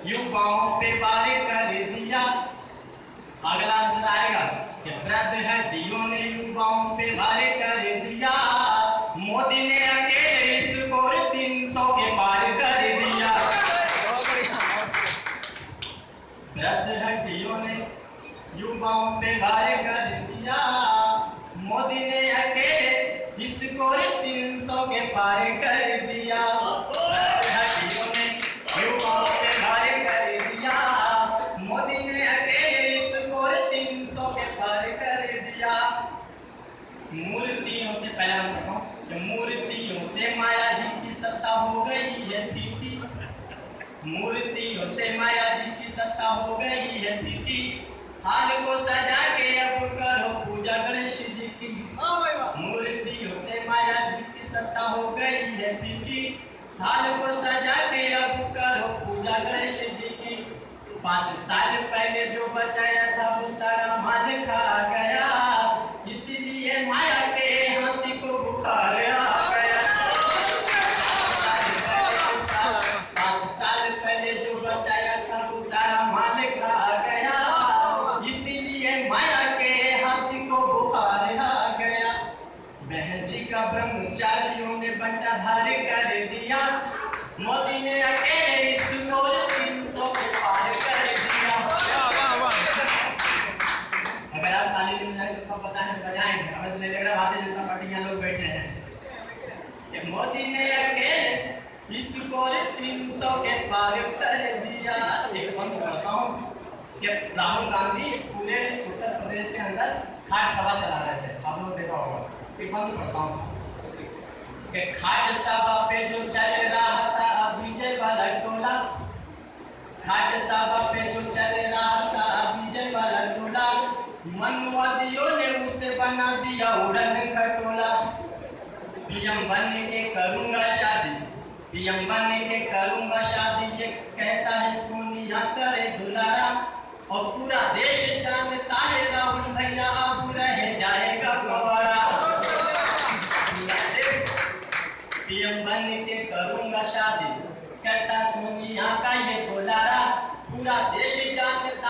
युवाओं पे वार कर दिया। अगला आंसर आएगा कि वृद्ध हड्डियों ने युवाओं पे वार कर दिया। मोदी ने अकेले स्कोर 300 के पार कर दिया। वृद्ध हड्डियों ने युवाओं पे वार कर दिया। मोदी ने अकेले स्कोर 300 के पार कर दिया। वृद्ध हड्डियों ने युवाओं पे वार कर दिया। मोदी ने अकेले स्कोर 300 के पार कर दिया। मूर्तियों से पहले हम बताऊं कि मूर्तियों से माया जी की सत्ता हो गई है फीकी। मूर्तियों से माया जी की सत्ता हो गई है फीकी। हाल को सजा के अब करो पूजा गणेश जी की। मूर्तियों से माया जी की सत्ता हो गई है फीकी। हाल को सजा के अब करो पूजा गणेश जी की। 5 साल पहले जो बचाया था वो सारा माल खा गया। इसीलिए माया के हाथी को बुखार आ गया। 5 साल पहले जो बचाया था वो सारा माल खा गया। इसीलिए माया के हाथी को बुखार आ गया। बहन जी का ब्रह्मचारियों ने बंटा धार कर दिया। मोदी ने अकेले स्कोर 300 के पार कर दिया। अगर आप ताली नहीं बजाएंगे तो पता है बजाएंगे। हमें लग रहा भारतीय जनता पार्टी के लोग बैठे हैं कि मोदी ने अकेले स्कोर 300 के पार कर दिया। एक बंद करता हूँ कि राहुल गांधी पूरे उत्तर प्रदेश के अंदर खाट सभा चला रहे थे। आप लोग देखा होगा। एक बंद करता हूँ कि खाट सभा पे जो चल रहा था विजय वाला टोला। खाट सभा पे जो चल रहा था विजय वाला टोला। मनुवादियों ने उसे बना दिया उड़न खटोला। पीएम बन के करूंगा शादी। पीएम बन के करूंगा शादी ये कहता है सोनिया करे दुलारा। और पूरा देश जानता है राहुल भैया अब रह जाएगा गवारा। पीएम बन के करूंगा शादी कहता सोनिया का ये दुलारा। पूरा देश जानता